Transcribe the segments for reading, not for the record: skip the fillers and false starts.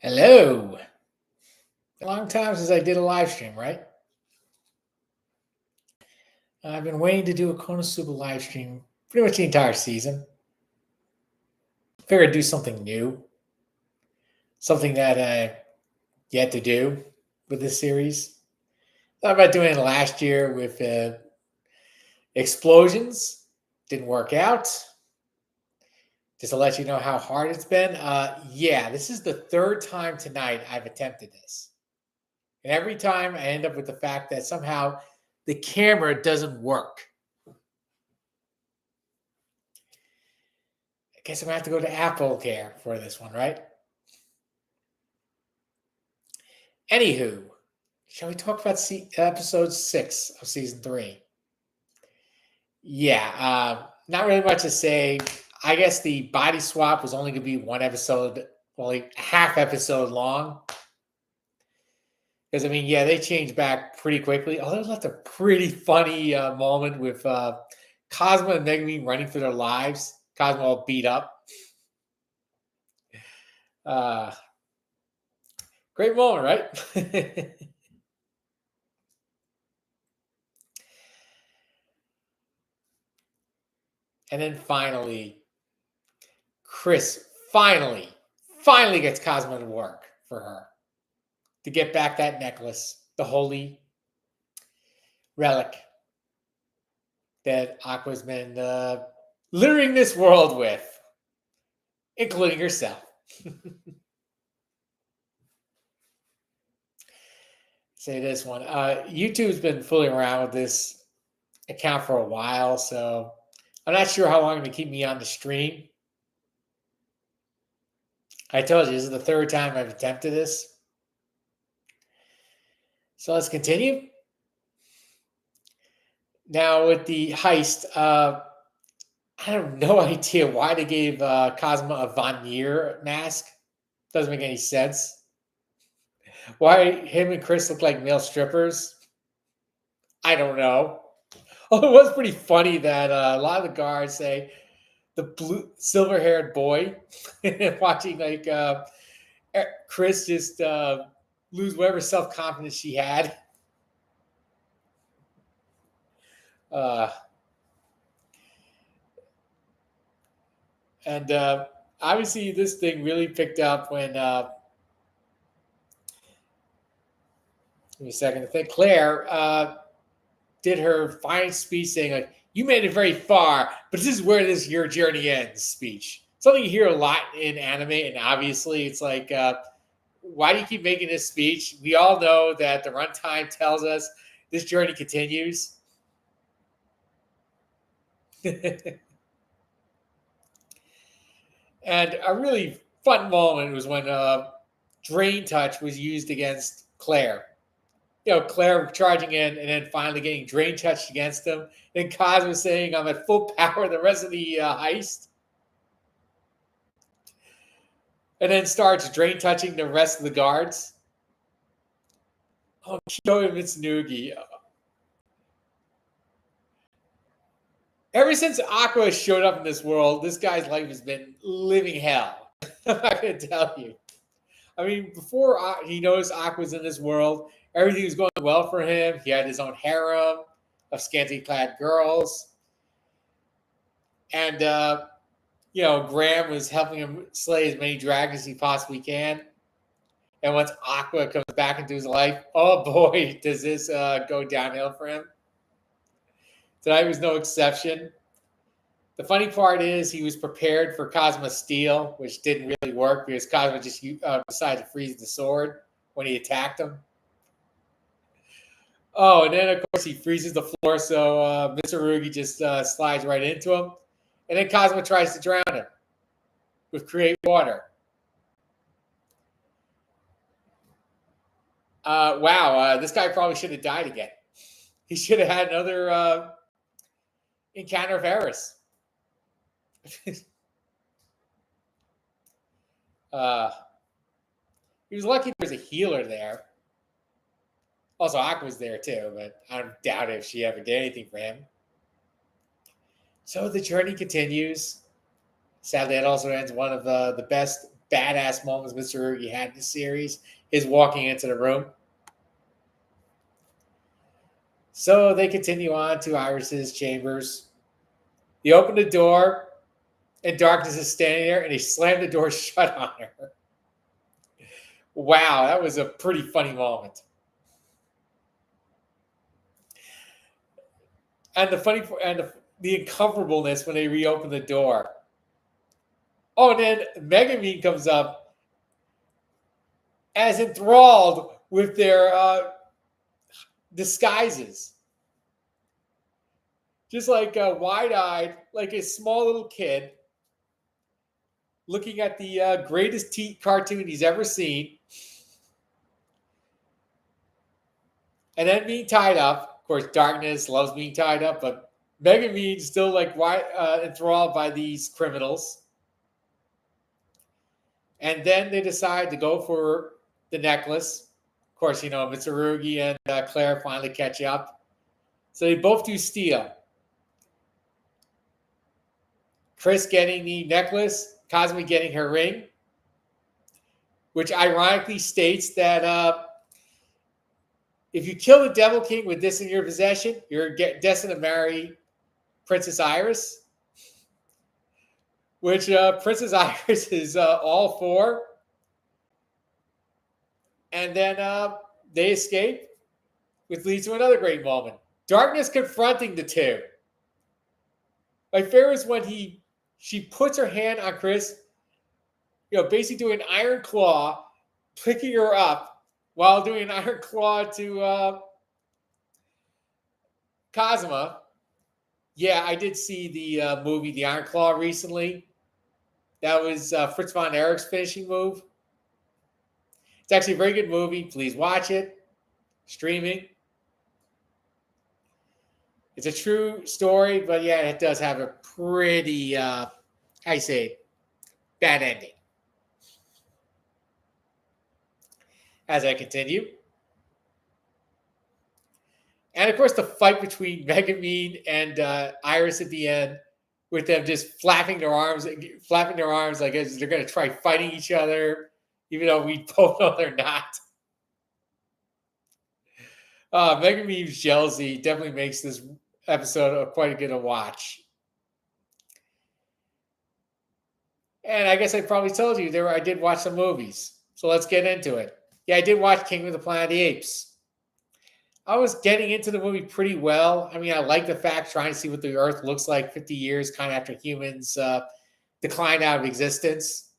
Hello. A long time since I did a live stream, right? I've been waiting to do a Konosuba live stream pretty much the entire season. Figured I'd do something new, something that I yet to do with this series. Thought about doing it last year with explosions. Didn't work out. Just to let you know how hard it's been. Yeah, this is the third time tonight I've attempted this. And every time I end up with the fact that somehow the camera doesn't work. I guess I'm gonna have to go to Apple Care for this one, right? Anywho, shall we talk about episode 6 of season 3? Yeah, not really much to say. I guess the body swap was only going to be one episode, only half episode long. Because, I mean, yeah, they changed back pretty quickly. Although it left a pretty funny moment with Cosmo and Megumin running for their lives. Cosmo all beat up. Great moment, right? And then finally, Chris finally gets Cosmo to work for her to get back that necklace, the holy relic that Aqua's been littering this world with, including herself. Say this one. YouTube's been fooling around with this account for a while, so I'm not sure how long it's going to keep me on the stream. I told you, this is the third time I've attempted this. So let's continue. Now with the heist, I have no idea why they gave Cosmo a Vanir mask. Doesn't make any sense. Why him and Chris look like male strippers? I don't know. Oh, it was pretty funny that a lot of the guards say the blue silver-haired boy watching like Chris just lose whatever self-confidence she had. And obviously this thing really picked up when give me a second. I think Claire did her fine speech saying, like, you made it very far, but this is where your journey ends speech. Something you hear a lot in anime, and obviously it's like, why do you keep making this speech? We all know that the runtime tells us this journey continues. And a really fun moment was when Drain Touch was used against Claire. You know, Claire charging in and then finally getting Drain Touched against him. Then Cosmo saying, I'm at full power the rest of the heist. And then starts Drain Touching the rest of the guards. Oh, Kyo Mitsunugi. Ever since Aqua showed up in this world, this guy's life has been living hell. I'm not going to tell you. I mean, before he knows Aqua's in this world, everything was going well for him. He had his own harem of scantily clad girls. And, Graham was helping him slay as many dragons as he possibly can. And once Aqua comes back into his life, oh boy, does this go downhill for him. Tonight was no exception. The funny part is he was prepared for Cosmo's steal, which didn't really work because Cosmo just decided to freeze the sword when he attacked him. Oh, and then, of course, he freezes the floor, so Mitsurugi just slides right into him. And then Cosmo tries to drown him with Create Water. Wow, this guy probably should have died again. He should have had another encounter of Eris. He was lucky there was a healer there. Also, Aqua was there too, but I doubt if she ever did anything for him. So the journey continues. Sadly, it also ends one of the best badass moments Mr. Rugi had in the series is walking into the room. So they continue on to Iris's chambers. They open the door, and Darkness is standing there, and they slam the door shut on her. Wow, that was a pretty funny moment. And the uncomfortableness when they reopen the door. Oh, and then Megumin comes up as enthralled with their disguises. Just like wide-eyed, like a small little kid looking at the greatest cartoon he's ever seen. And then being tied up. Of course, Darkness loves being tied up, but Megumin's still like enthralled by these criminals. And then they decide to go for the necklace. Of course, Mitsurugi and Claire finally catch up. So they both do steal. Chris getting the necklace, Kazuma getting her ring, which ironically states that if you kill the Devil King with this in your possession, you're destined to marry Princess Iris, which Princess Iris is all for. And then they escape, which leads to another great moment. Darkness confronting the two. My favorite is when she puts her hand on Chris, basically doing an iron claw, picking her up while doing an iron claw to Kazuma. Yeah, I did see the movie The Iron Claw recently. That was Fritz von Erich's finishing move. It's actually a very good movie. Please watch it. Streaming. It's a true story, but yeah, it does have a pretty, bad ending. As I continue. And of course, the fight between Megumin and Iris at the end, with them just flapping their arms like they're going to try fighting each other, even though we both know they're not. Megumin's jealousy definitely makes this episode quite a good to watch. And I guess I probably told you I did watch some movies. So let's get into it. Yeah, I did watch Kingdom of the Planet of the Apes. I was getting into the movie pretty well. I mean, I like the fact trying to see what the Earth looks like 50 years kind of after humans declined out of existence.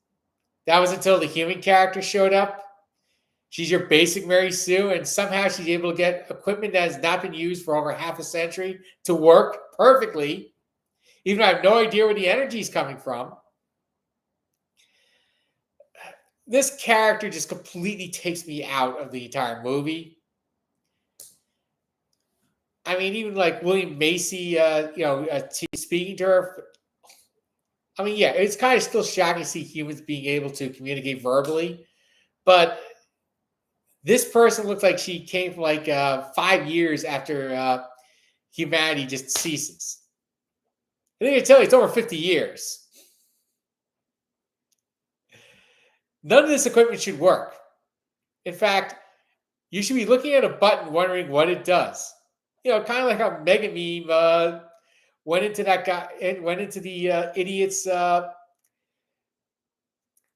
That was until the human character showed up. She's your basic Mary Sue, and somehow she's able to get equipment that has not been used for over half a century to work perfectly, even though I have no idea where the energy is coming from. This character just completely takes me out of the entire movie. I mean, even like William Macy, speaking to her. I mean, yeah, it's kind of still shocking to see humans being able to communicate verbally, but this person looks like she came from like 5 years after humanity just ceases. I think I tell you, it's over 50 years. None of this equipment should work. In fact, you should be looking at a button wondering what it does. Kind of like how Megumin went into the idiot's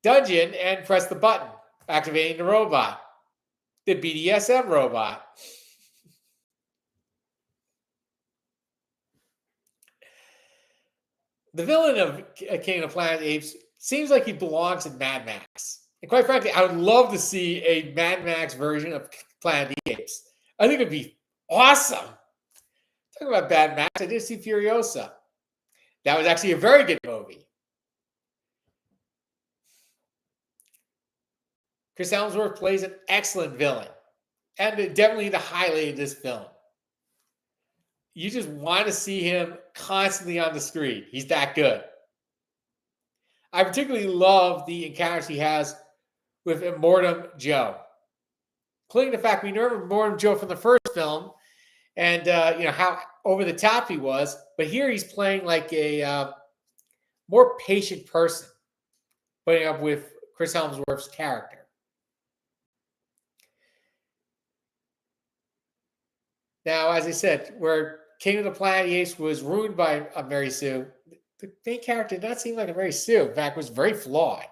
dungeon and pressed the button, activating the robot, the BDSM robot. The villain of King of the Planet of the Apes seems like he belongs in Mad Max. And quite frankly, I would love to see a Mad Max version of Planet of the Apes. I think it would be awesome. Talking about Mad Max, I did see Furiosa. That was actually a very good movie. Chris Hemsworth plays an excellent villain. And definitely the highlight of this film. You just want to see him constantly on the screen. He's that good. I particularly love the encounters he has with Immortum Joe. Including the fact we remember Immortum Joe from the first film, and how over the top he was, but here he's playing like a more patient person, putting up with Chris Hemsworth's character. Now, as I said, where King of the Planet of the Apes was ruined by Mary Sue, the main character did not seem like a Mary Sue. In fact, was very flawed.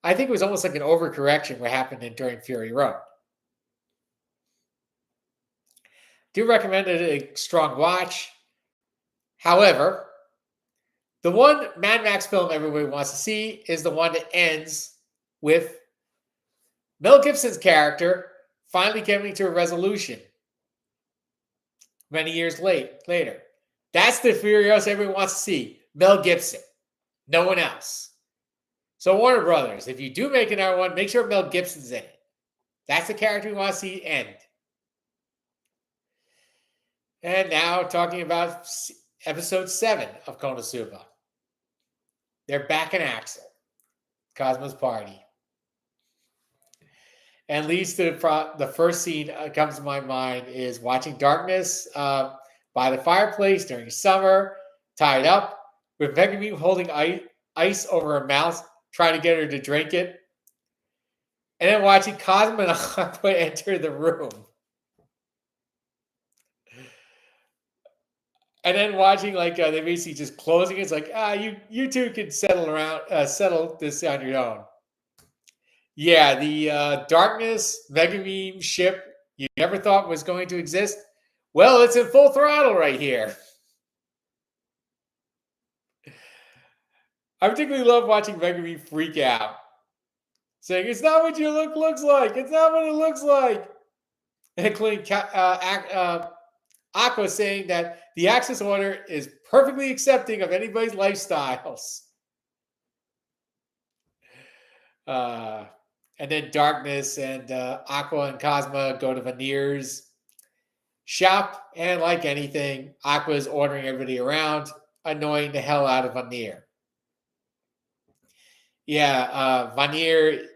I think it was almost like an overcorrection what happened during Fury Road. Do recommend it a strong watch. However, the one Mad Max film everybody wants to see is the one that ends with Mel Gibson's character finally coming to a resolution many years later. That's the Furious everyone wants to see. Mel Gibson. No one else. So Warner Brothers, if you do make another one, make sure Mel Gibson's in it. That's the character we want to see end. And now talking about episode 7 of Konosuba. They're back in Axel, Kazuma's party. And leads to the first scene that comes to my mind is watching Darkness by the fireplace during summer, tied up, with Megumin holding ice over her mouth, trying to get her to drink it. And then watching Kazuma and Aqua enter the room. And then watching they basically just closing it. It's like, you two can settle this on your own. Yeah, the Darkness Megumin ship you never thought was going to exist. Well, it's in full throttle right here. I particularly love watching Megumin freak out, saying, "It's not what your look looks like. It's not what it looks like." And including Aqua saying that the Access Order is perfectly accepting of anybody's lifestyles. And then Darkness and Aqua and Kazuma go to Vanir's shop. And like anything, Aqua is ordering everybody around, annoying the hell out of Vanir. Yeah, Vanir,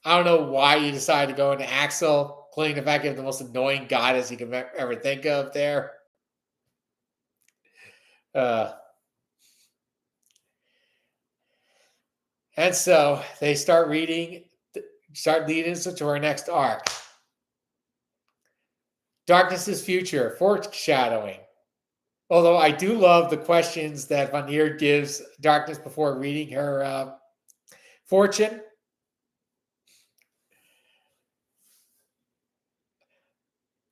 I don't know why you decided to go into Axel, including the fact you have the most annoying goddess you can ever think of there. And so they start leading us to our next arc. Darkness's future, foreshadowing. Although I do love the questions that Vanir gives Darkness before reading her fortune.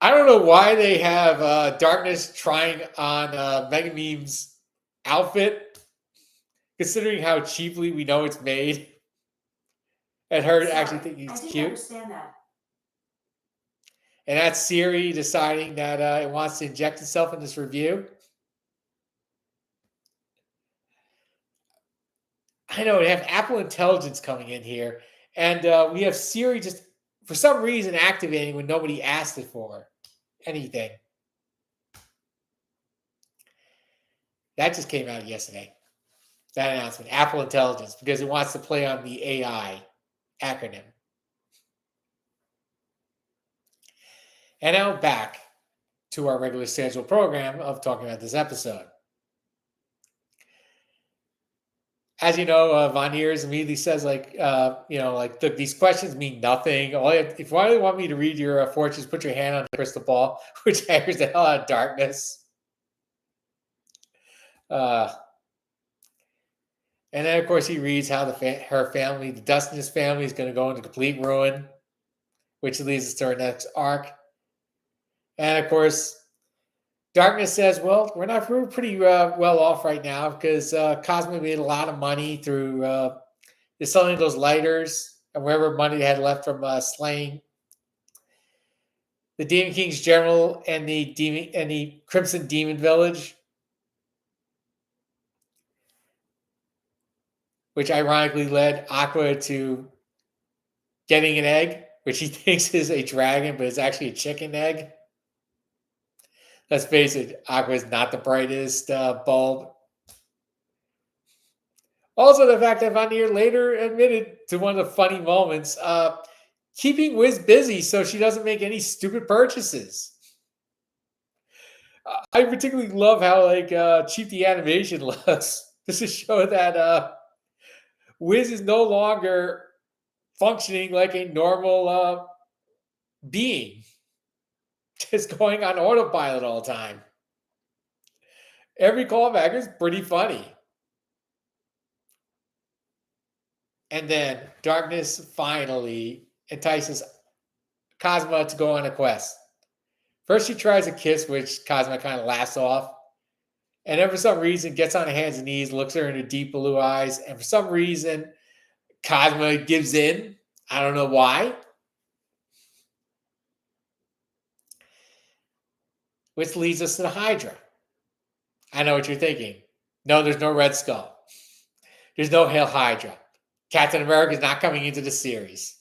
I don't know why they have Darkness trying on Megumin's outfit, considering how cheaply we know it's made. And her actually thinking it's cute. I understand that. And that's Siri deciding that it wants to inject itself in this review. I know, we have Apple Intelligence coming in here. And we have Siri just, for some reason, activating when nobody asked it for anything. That just came out yesterday. That announcement, Apple Intelligence, because it wants to play on the AI acronym. And now back to our regular scheduled program of talking about this episode. As you know, Vanir immediately says, these questions mean nothing. If you really want me to read your fortunes, put your hand on the crystal ball, which scares the hell out of Darkness. And then, of course, he reads how her family, the Dustin's family, is going to go into complete ruin, which leads us to our next arc. And, of course, Darkness says, well, we're pretty well off right now because Cosmo made a lot of money through selling those lighters and whatever money they had left from slaying the Demon King's general and the Crimson Demon Village, which ironically led Aqua to getting an egg, which he thinks is a dragon, but it's actually a chicken egg. Let's face it, Aqua is not the brightest bulb. Also, the fact that Vanir later admitted to one of the funny moments, keeping Wiz busy so she doesn't make any stupid purchases. I particularly love how cheap the animation looks. This is show that Wiz is no longer functioning like a normal being, just going on autopilot all the time. Every callback is pretty funny. And then Darkness finally entices Kazuma to go on a quest. First, she tries a kiss, which Kazuma kind of laughs off. And then for some reason, gets on her hands and knees, looks her in her deep blue eyes. And for some reason, Kazuma gives in. I don't know why. Which leads us to the Hydra. I know what you're thinking. No, there's no Red Skull. There's no Hail Hydra. Captain America is not coming into the series.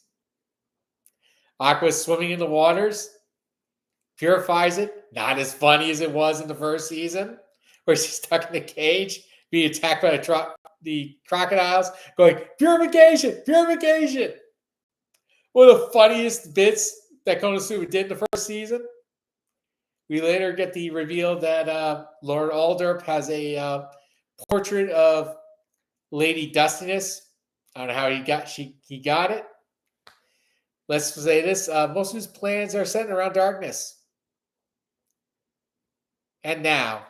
Aqua is swimming in the waters, purifies it. Not as funny as it was in the first season, where she's stuck in the cage, being attacked by the crocodiles, going, purification, purification. One of the funniest bits that Konosuba did in the first season. We later get the reveal that Lord Alderp has a portrait of Lady Dustiness. I don't know how he got it. Let's say this. Most of his plans are centered around Darkness. And now,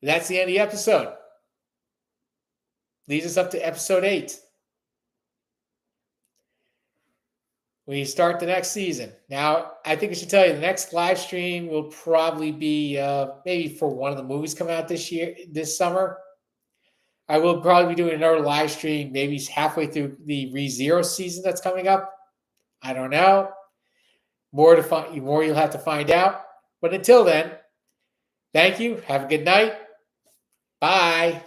that's the end of the episode. Leads us up to episode 8. We start the next season. Now, I think I should tell you, the next live stream will probably be maybe for one of the movies coming out this summer. I will probably be doing another live stream, maybe halfway through the ReZero season that's coming up. I don't know. More you'll have to find out. But until then, thank you. Have a good night. Bye.